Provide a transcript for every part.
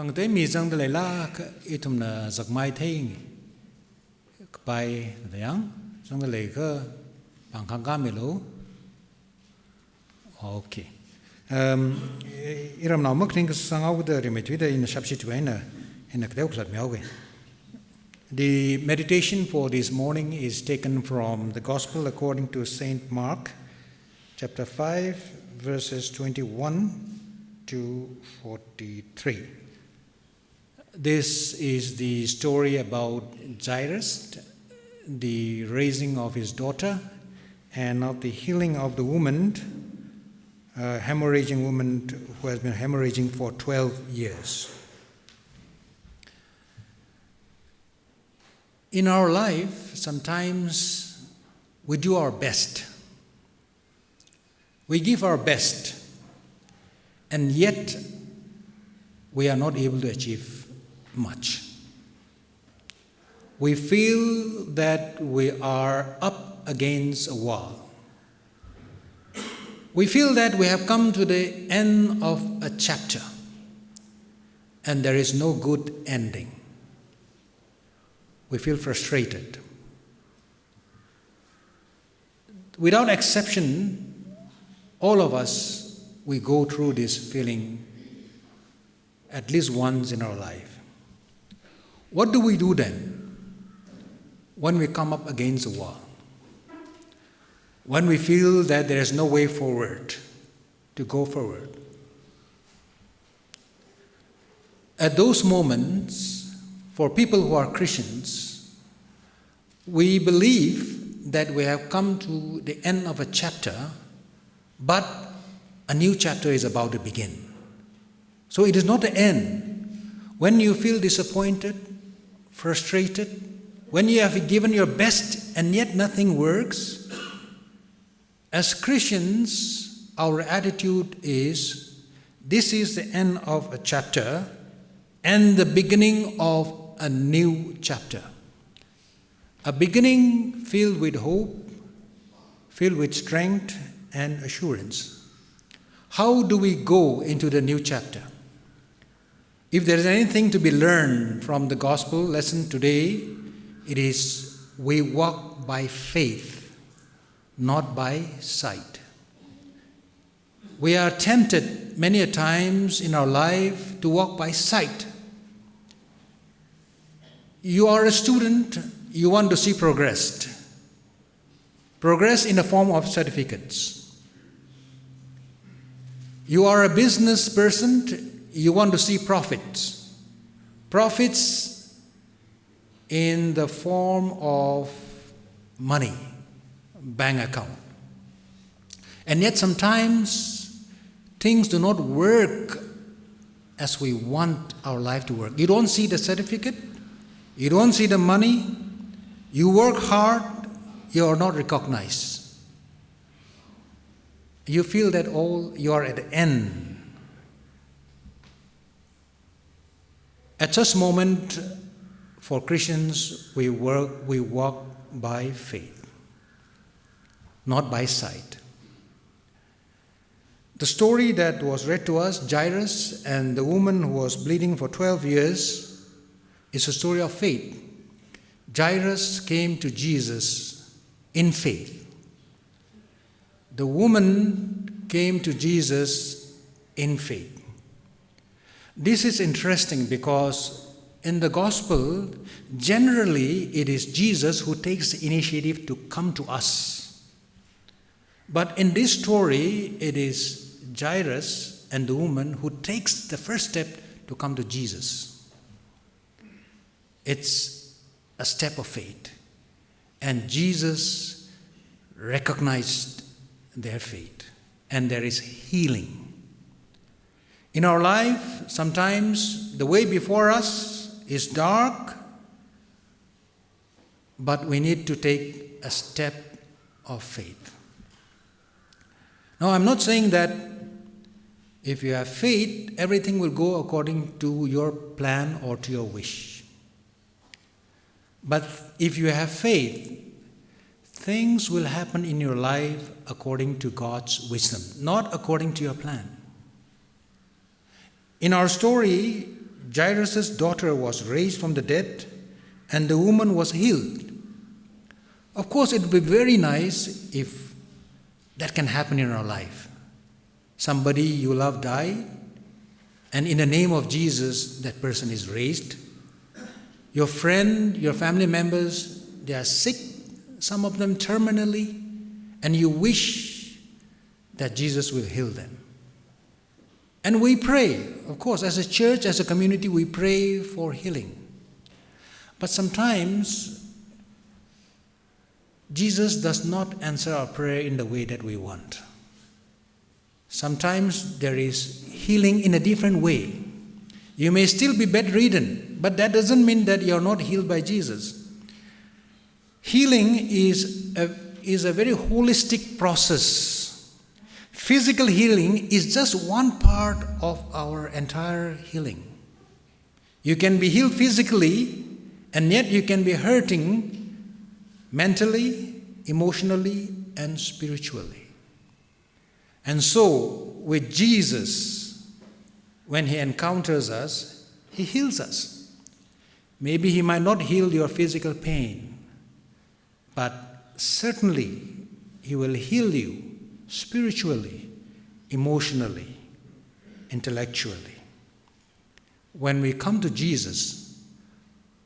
Khang tế mi zang de lai la itum na zak mai thei bai yang zang de lai ke bang khang ka me lo. Okay. Iram na mak ning sang au de ri me twi de in substitute na in a kdeu sat miao ge. The meditation for this morning is taken from the Gospel according to Saint Mark, chapter 5, verses 21 to 43. This is the story about Jairus, the raising of his daughter, and of the healing of the woman, hemorrhaging woman who has been hemorrhaging for 12 years. In our life, sometimes we do our best. We give our best, and yet we are not able to achieve much. We feel that we are up against a wall. We feel that we have come to the end of a chapter, and there is no good ending. We feel frustrated. Without exception, all of us, we go through this feeling at least once in our life. What do we do then when we come up against a wall? When we feel that there is no way forward, to go forward? At those moments, for people who are Christians, we believe that we have come to the end of a chapter, but a new chapter is about to begin. So it is not the end. When you feel disappointed, frustrated, when you have given your best and yet nothing works, as Christians, our attitude is, this is the end of a chapter and the beginning of a new chapter. A beginning filled with hope, filled with strength and assurance. How do we go into the new chapter? If there is anything to be learned from the gospel lesson today, it is we walk by faith, not by sight. We are tempted many a times in our life to walk by sight. You are a student, you want to see progress. Progress in the form of certificates. You are a business person, you want to see profits. Profits in the form of money, bank account. And yet sometimes things do not work as we want our life to work. You don't see the certificate, you don't see the money, you work hard, you are not recognized. You feel that you are at the end. At such moment, for Christians, we walk by faith, not by sight. The story that was read to us, Jairus and the woman who was bleeding for 12 years, is a story of faith. Jairus came to Jesus in faith. The woman came to Jesus in faith. This is interesting because in the gospel, generally it is Jesus who takes the initiative to come to us. But in this story, it is Jairus and the woman who takes the first step to come to Jesus. It's a step of faith. And Jesus recognized their faith. And there is healing. In our life, sometimes the way before us is dark, but we need to take a step of faith. Now, I'm not saying that if you have faith, everything will go according to your plan or to your wish. But if you have faith, things will happen in your life according to God's wisdom, not according to your plan. In our story, Jairus' daughter was raised from the dead, and the woman was healed. Of course, it would be very nice if that can happen in our life. Somebody you love died, and in the name of Jesus, that person is raised. Your friend, your family members, they are sick, some of them terminally, and you wish that Jesus will heal them. And we pray, of course, as a church, as a community, we pray for healing. But sometimes Jesus does not answer our prayer in the way that we want. Sometimes there is healing in a different way. You may still be bedridden, but that doesn't mean that you're not healed by Jesus. Healing is a very holistic process. Physical healing is just one part of our entire healing. You can be healed physically, and yet you can be hurting mentally, emotionally, and spiritually. And so, with Jesus, when He encounters us, He heals us. Maybe He might not heal your physical pain, but certainly He will heal you spiritually, emotionally, intellectually. When we come to Jesus,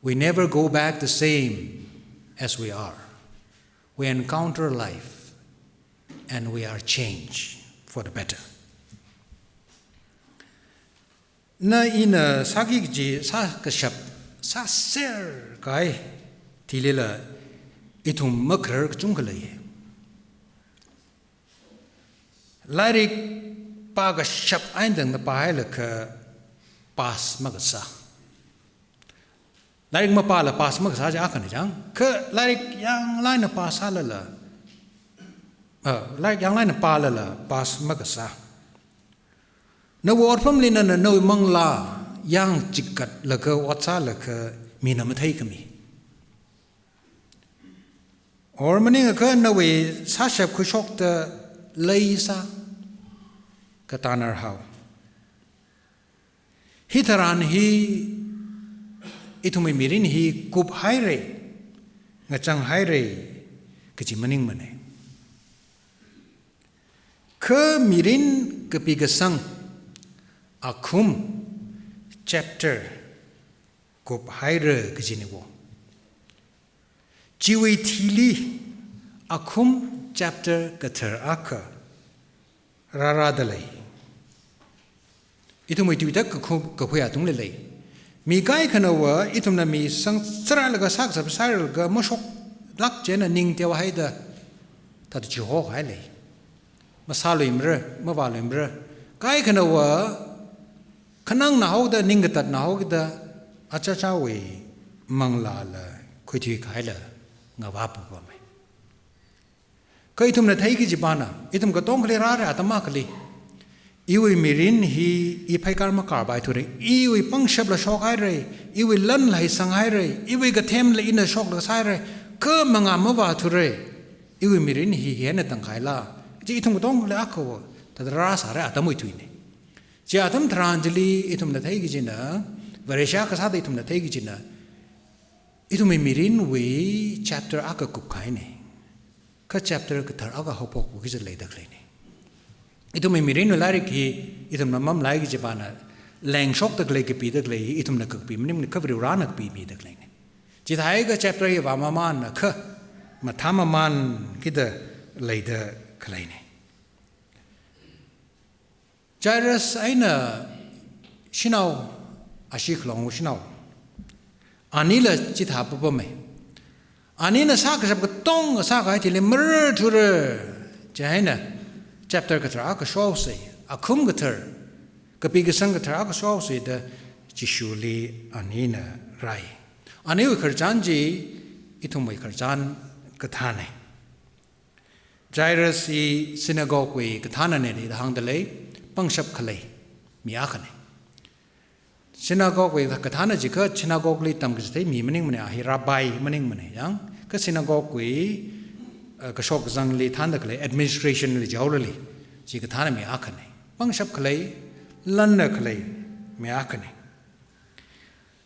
we never go back the same as we are. We encounter life, and we are changed for the better. Na ina sagik ji sa kashap sa ser kai tilila itum makar chungkalai. Larik pagashap aindang na pahala ka pas magasa. Larik mapala pas magasa ja akan jang ke larik yang lain na pas halala. Larik yang lain na palala pas magasa. Na word family na no mangla yang jikat laka watsa laka mina mathai kami. Or maning ka na we sashap kushok ta leisa katanar how. Hitaran hi itumi mirin hi kup haire ngachang haire kachi maning mane. Ke mirin kepigasang akum chapter kup haire kachi niwo. Jiwi tili akum chapter kater aka raradalai. Itu mai tuidak kapuya tunglelai. Mi kai kanawa itum na mi sang saralaga sak sab saralaga mosok lak jena ning tewa haida tatu jiho hailai. Masalo imre mawalo imre kai kanawa kanang na hauda ningatat na hauda achacha we mangla la kuiti kaila ngawapu ba mai. Kai itum na thai ki jibana itum ka tong kle ra ra atama kle. Iwi mirin hi ipai karma karbai ture. Iwi pangshab la shok hai re. Iwi lan lai sang hai re. Iwi gatem la ina shok la sai re. Ke manga mawa ture. Iwi mirin hi hena tangkai la. Ji itum tong le ako. Tadra sa re atam ituine. Ji atam tranjali itum na thai gijina. Varesha kasada itum na thai gijina. Itum mirin we chapter aka kukai ne. Ka chapter katar aka hopok gijat le dak le ne. Itu memirin larik hi itum namam lagi jepana lang shok tak lagi pi tak lagi itum nak pi menim nak kavri ranak pi tak lagi. Jithai ka chapter hi vamaman nak mathamaman kita laida kalaine. Jairus aina shinau ashik long shinau. Anila jitha papa me. Anina sa ka sab ka tong sa ka tile mer thur jaina. Chapter katar aka shawse akum katar kapigasang katar aka shawse da chishuli anina rai aniu kharjanji itumai kharjan kathane Jairus I synagogue we kathana ne da hangdale pangshap khalai miakhane synagogue we kathana ji ka synagogue li tam giste mi maning mane hi rabbi maning mane yang ka synagogue we kashok zang li thanda kale administration li jawlali ji ka thana me akhane pangshap kale lanna kale me akhane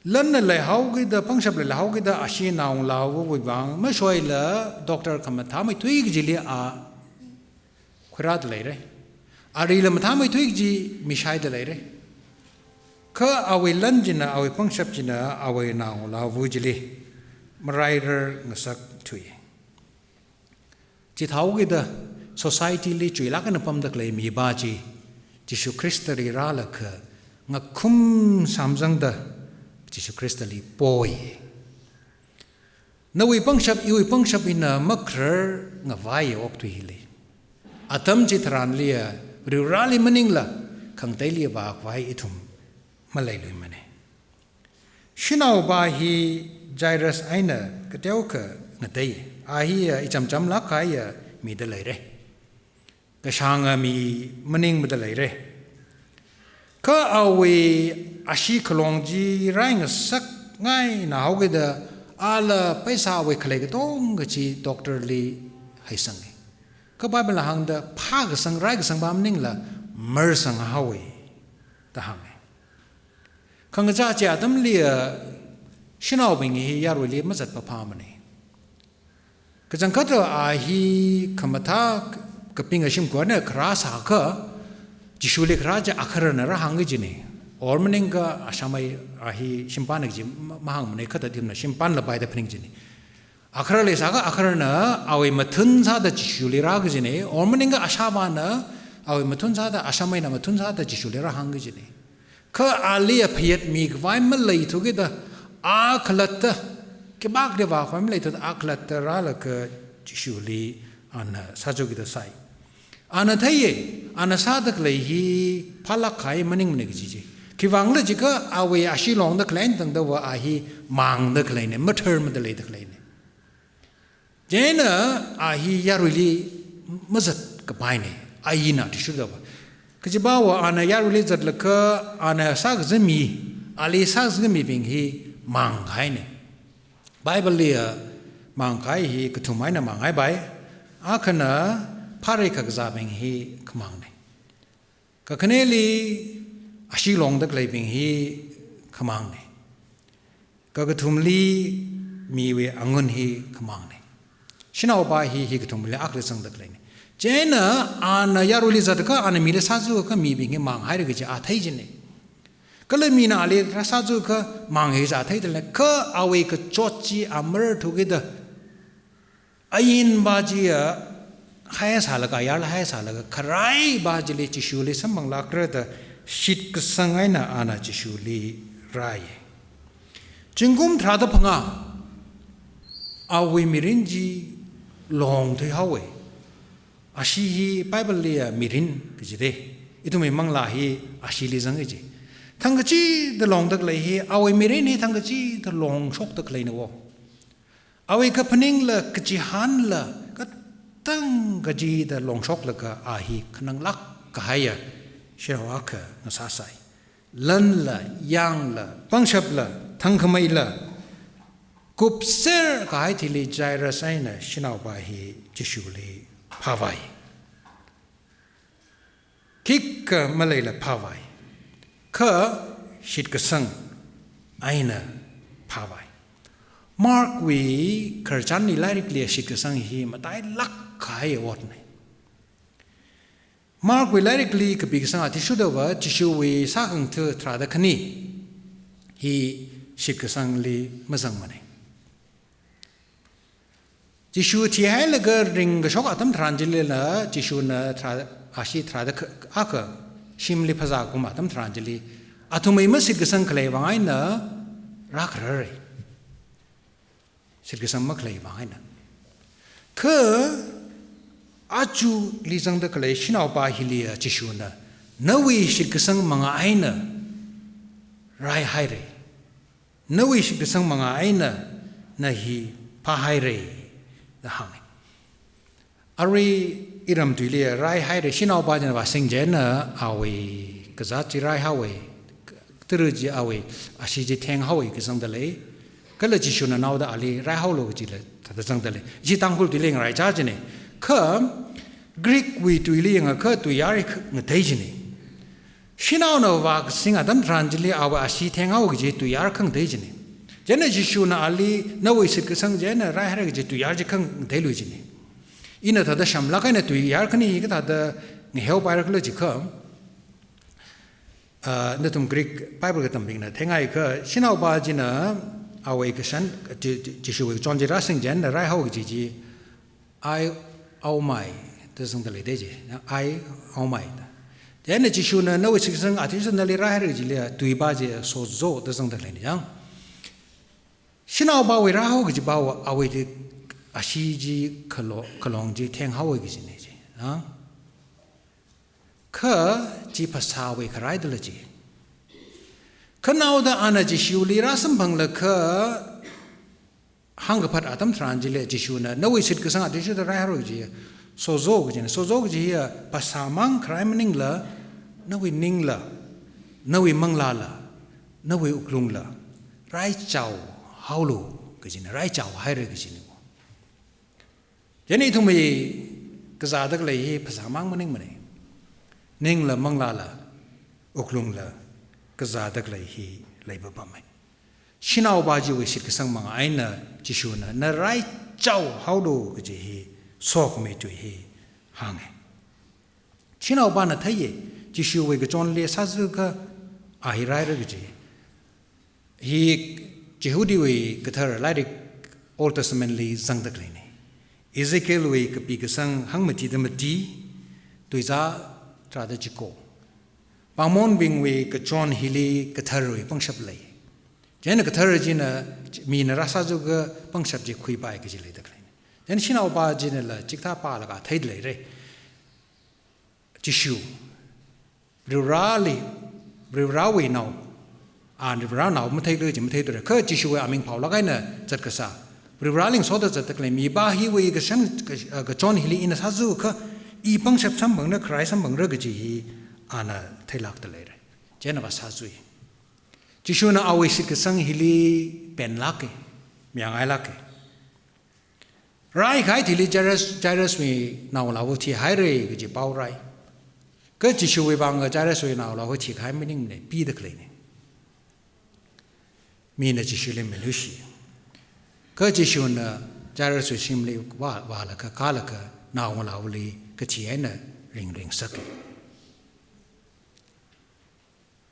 lần này hậu cái đó phăng sập lại hậu cái đó ashi nào lao vui vang mới xoay là doctor cầm tháo mấy thuốc cái gì liền khỏe ra được đấy đi làm tháo mấy thuốc gì mi sai được đấy khờ away lần gì nào away phăng sập gì nào away nào lao vui gì liền mà rider ngsak thui chỉ tháo cái đó society li chui lá cái nó pam được lấy mi ba chi Jesus Christ ri ra là khờ ngak khum samjang da Jesus Christ li poi na wi pang shap in makr nga vai ok tu hili atam chitran lia ri rali maning la khang tai lia ba vai ithum malai lui mane shinau ba hi jairus aina kateu ka nga tai a hi icham la khai mi da lai re ka shanga mi maning ma da lai re ka awe ashi khlong ji raing sak ngai na ho ge da ala paisa we khle ge tong ge chi doctor li hai sang ka ba la hang da pha ge sang rai ge sang bam ning la mer sang ha we ta hang khang ja cha tam li shinau bing hi ya ro li ma zat pa pha ma ne ka jang ka to a hi khamatha ka ping a shim ko na khra sa ka jishule khra ja akhara na ra hang ji ne or maning ka ashamai ahi shimpan ji mahang mane khata dim na shimpan la bai da phring ji ne akhara le sa ka akhara na awi mathun sa da jishule ra ga ji ne or maning ka ashaba na awi mathun sa da ashamai na mathun sa da jishule ra hang ji ne kha ali phiyat mi vai ma lai thu ge da akhlat ke bak de wa kham lai thu akhlat ra la ka jishule an sa jo gi da sai ana thaye ana sadak lai hi phalak khai maning ne gi ji ki wang le ji ka awe ashi long da klein tang da wa a hi mang da klein ne mathar ma da le da klein ne jena a hi yaruli mazat ka bai ne ai na ti shu da wa ka ji ba wa ana yaruli zat la ka ana sak zami ali sak zami bing hi mang khai ne bible le mang khai hi ka thumai na mang hai bai a khana phare ka za bing hi khmang ne ka khane li ashi long dak lai bing hi khmang ne ka ka thum li mi we angun hi khmang ne shinau ba hi ka thum li ak le sang dak lai ne jena ana yaruli zat ka ana mi le sa zu ka mi bing hi mang hai re ga a thai jin ne ka le mi na le ra sa zu ka mang hi za thai de le ka awe ka chot chi amr together ayin ba ji hai sala ka yar hai sala ka kharai ba jile chi shule samang la kra da shit ka sangai na ana chi shule rai jingum thra da phanga awi mirin ji long thai hawe ashi hi bible le mirin ki de itu memang la hi ashi li jang ji thang chi da long dak lai hi awi mirin hi thang chi da long shok dak lai na wo awi ka phaning la ka chi han la tang gaji da long shok la ka a hi khanang lak ka haya shewa ka na sa sai lan la yang la pangshap la thang khamai la kup ser ka hai thili jaira sai na shinau ba hi jishu le phawai kik ka malai la phawai kha shit ka sang aina phawai mark we kharchan ni lai rik le shit ka sang hi matai lak khai wat ne mark we likely ka big sang ati shudawa chishu we sa khang thu thra da khani hi shik sang li mazang mane chishu thi hai la ga ring ga shok atam thran jil la chishu na thra ashi thra da aka shim li phaza ku ma tam thran jili athumai ma shik sang khlai wangai na rak re shik sang ma khlai wangai na kha achu li jang da kale shinau ba hilia chishu na nawi shikasang mga aina rai hai re nawi shikasang mga aina na hi pa hai re da hang ari iram tuile rai hai re shinau ba jana ba sing je na awi kaza chi rai hawe tru ji awi ashi ji theng hawe ke sang da le kala chishu na naw da ali rai haw lo ji le ta sang da le ji tangkhul tuile rai cha jine ka Greek we tuili nga ka tu yari nga thai jini ชินเอาหน้าว่าสิ่งอันนั้นทรานจิลีเอาว่าอาชีพแทงเอาก็จะตุยาร์ขังได้จีนี่เจนจิชูน่ะอาลีน่าวิสิตก็สังเจนไรหาก็จะตุยาร์จะขังได้ลุยจีนี่อินทัดเดชัมลักไอ้เนี่ยตุยาร์ขันนี่ก็ทัดเงี้ยเอาไปรักเลยจีเขาเนี่ยตุ่มกรีกไปบริกรรมบิงนะแทงไอ้ก็ชินเอาบาจีน่ะเอาไว้ก็ฉันจิชูจอนจิราสิงเจนไรหาก็จะไอเอาไม่ตัวสังเกตได้จีไอเอาไม่เจนจิชูน่ะน่าวิสิตสังอาทิตย์นั่นเลยไรหาก็จะเลยตุยบาจีโซโซตัวสังเกตเลยนี่ยังชินเอาบ่าวเราก็จะบ่าวเอาไว้ที่อาชีพจีขลองจีแทงเขาไว้ก็จะเนี่ยจีนะข้าจีภาษาไว้ขรายตัวละจีข้าเอาแต่อันนั้นจีชิวลีราสมบังละข้าหังกับพัดอาตมทรานจีเลยจีชิวน่ะน่าวิสิตก็สังอาทิตย์ตัวไรหาก็จีโซโซก็จีเนี่ยโซโซก็จีภาษามังขรายมันนิ่งละน่าวินิ่งละน่าวิมังลาละน่าวิอุกลุงละไรเจ้าฮาวลูก็จีเนี่ยไรเจ้าให้เรื่องก็จีเนี่ยยันนี่ทุ่มไปก็จะได้เลยภาษามังมันนิ่งมันนิ่งละมังลาละอุกลุงละก็จะได้เลยเลยบ้าไหมชินเอาบาจีวิสิตก็สังมังไอ้น่ะจิชูน่ะน่ะไรเจ้าฮาวลูก็จีสอกไม่จุยห่างชินเอาบ้านน่ะไทยจิชูวิก็จอนเลี้ยซาซึก็อาหิไรเรื่องก็จีจิฮูดีวิก็เธอไล่ดิ Old Testament ลีสังตะกลีนี่อิเซเคิลวิก็ปีก็สังหังมาทีเดมตีตัวจ้าตราดจิโกบางมอนบิงวิก็จอนฮิลีก็เธอวิปังชับเลยเจนก็เธอจีน่ะมีนรักษาจุกปังชับจิคุยไปก็จะเลยตะกลีเจนชินเอาบาจีน่ะละจิกท่าปาละก็ไทยเลยจิชูบริวราวินเอาอันนี้เราหนาวไม่เท่เลยจะไม่เท่เลยคือจิชูอามิงเผาแล้วกันเนี่ยจัดกษาบริวารลิงสอดจัดตะกเลยมีบ้าฮิวก็ฉันก็จอนฮิลีอินสัจจุคืออีปังเสพสัมบังเนี่ยใครสัมบังเรื่องก็จีอันน่ะเทลักตะเลยเจนว่าสัจจุจิชูน่ะเอาไว้สิกสังฮิลีเป็นลักมีอย่างไรลักไรใครที่ลิจาร์สมีน่าเราที่หายเลยก็จีเป้าไรก็จิชูไว้บางก็จาร์สมีน่าเราที่หายไม่นิ่งเลยปีตะกเลยเนี่ยมีนจิชูเลมิลุชีก็จิชูน่ะจาร์สุชิมเลว่าละก็กาละก็น่าวลาวลีก็ที่ไอ้น่ะริงสัก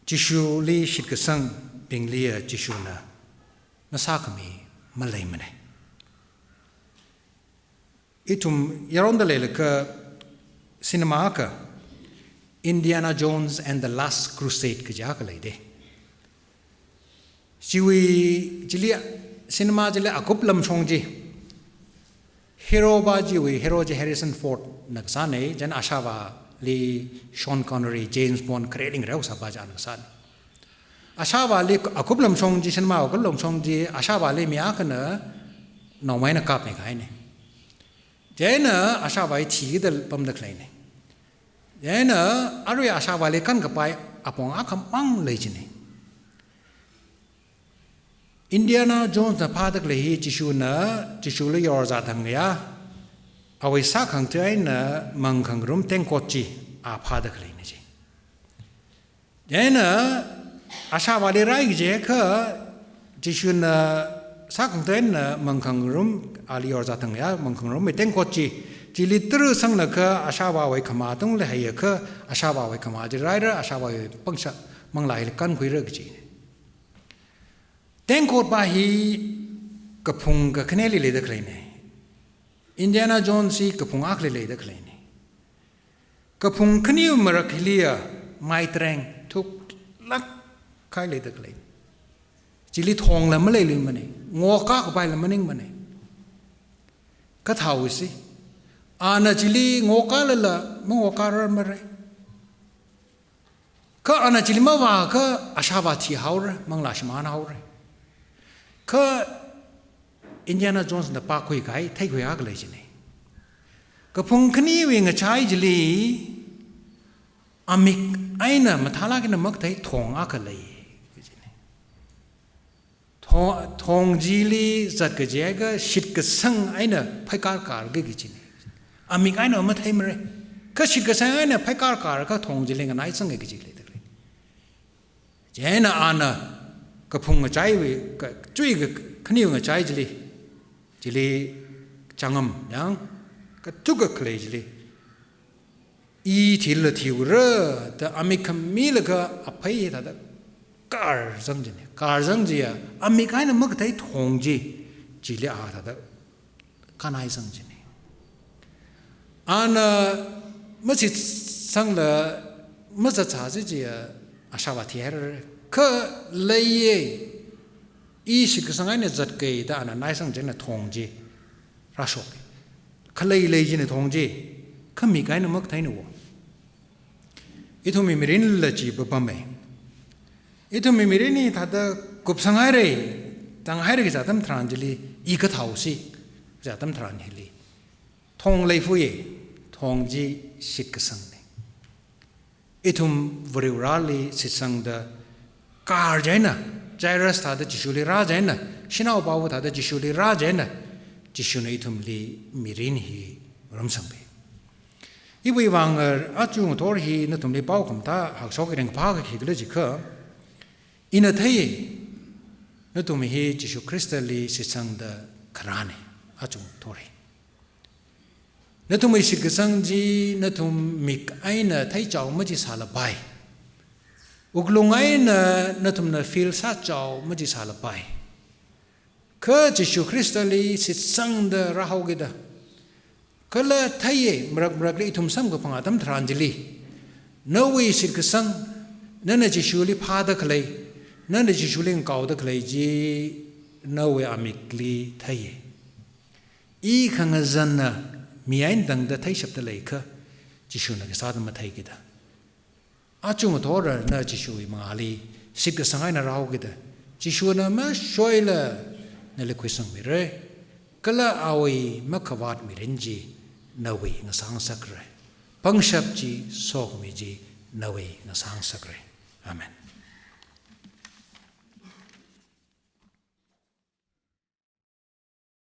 จิชูลีชิดก็สังปิงลีจิชูน่ะน่าสักมีมาเลยมันเลยอีทุ่มยารอนเดเลยละก็ซีนีมาก็ Indiana Jones and the Last Crusade ก็จะอะไรเด้ชีวิตจิลีซีนีมาจิลีอากุบลำชงจีฮีโร่บาจีวีฮีโร่จีแฮร์ริสันฟอร์ดนักษาเนี่ยจันอาชาวาลีชอนคอนเนอรีเจมส์บอนด์เครดิงเร็วสับบาจานักษาอาชาวาลีอากุบลำชงจีซีนีมาอากุบลำชงจีอาชาวาลีมีอาคนน้องไม่นักกับไม่ใครเนี่ยเจนอาชาวาที่เดลปั๊มเด็กเลยเนี่ยเจนอะไรอาชาวาลีกันกับไปอาปองอาคำมั่งเลยจีเนี่ยอินเดียนาโจนส์น่ะพาตะกเลยจิชูเลยยอร์จัดทางเนี้ยเอาไว้สักครั้งเท่านั้นมังคังรุมเต็งกอจีอาพาตะกเลยนี่จีเจนอาชาวาลีไรก็เจ้าคือจิชูน่ะสักครั้งเท่านั้นมังคังรุมอาลียอร์จัดทางเนี้ยมังคังรุมไม่เต็งกอจีจิลิตรึสังนักอาชาวาไว้ขมาตรงเลยให้คืออาชาวาไว้ขมาจะไรอาชาวาไว้ปังชะมังไหลกันคุยเรื่องจีเต็งโคตรบาฮีกับพุงกับคะแนนเลยเด็กเลยเนี่ยอินเดียนาโจนส์กับพุงอักเลยเด็กเลยเนี่ยกับพุงคะแนนมารักเลียไม่แรงทุกลักใครเลยเด็กเลยจิลิทองแล้วไม่เลยมันเนี่ยงอก้ากับไปแล้วมันนิ่งมันเนี่ยก็เท่าสิอาณาจิลิงอก้าเลยละมึงงอก้าเรื่องอะไรก็อาณาจิลิมาว่าก็อาชาวาที่เขาเลยมังลาชมานาเขาเลยก็อินเดียนาโจนส์น่ะปากคุยกันไทยคุยกันเลยจีนี่ก็พงคณีวิ่งใช้จิลีอามิกไอ้น่ะมาทารากินมักไทยทองอักเลยจีนี่ทองจิลีจัดกระเจก็ชิดกระสังไอ้น่ะไพ่การการก็จีนี่อามิกไอ้น่ะมาไทยมาเลยก็ชิดกระสังไอ้น่ะไพ่การการก็ทองจิลีกันไอ้สังก็จีเลย Jena Anna Kapung Chai, Twig, Canoe Chai Jili Changam, young, Katuga Clajili. Till the Tura, the Amikamilaga, a pay at the car Zangia, Amikina Mugate Hongji, Gilia Ada, Kanai Zanjini. Anna Musit sang the Muzatazi, Ashavatier, Ka Laye, Ishikasangana Zatke, Dana, Nisang Jena Tongji, Rasho, Kalay Lajin Tongji, Kamikaina Muktainu. Itu mimirin laji bapame. Itu mimirini tada kupsangare, tanghare zatam tranjili, ikatausi, zatam tranhili. Tong leifuye, tongji shikasangni. Itum vururali sisang da karjena, Jairus tada jishuli rajena, Shinao bawu tada jishuli rajena, Jishuna itum li mirinhi rumsangbe. Iwi wanger achung torhi na tumli pau kamta hak sokiring paga kiglajika ina thaye na tumi hi Jishu Krista li sisang da karane achung torhi na tumi sikasang ji na tum mik aina thay chao maji sala bai uglung aina na tum na fil sa chao maji sala bai ka Jishu Krista li sisang da rahogida Kala Taye, Mragli tum sam go pangatam tranjili. No way silkasang, nana jishuli pada clay, nana jishulin cow the clay ji, no way amicly Taye. E kangazana, miandang the taste of the lake, Jishuna Sadama Taigida. Achumatora, na jishui mali, silkasangina raugida, Jishuna ma shoila, neliquisang mire, Kala awi makawat mirinji. Nawi ngasang sakre. Pangshabji sokmiji nawi ngasang sakre. Amen.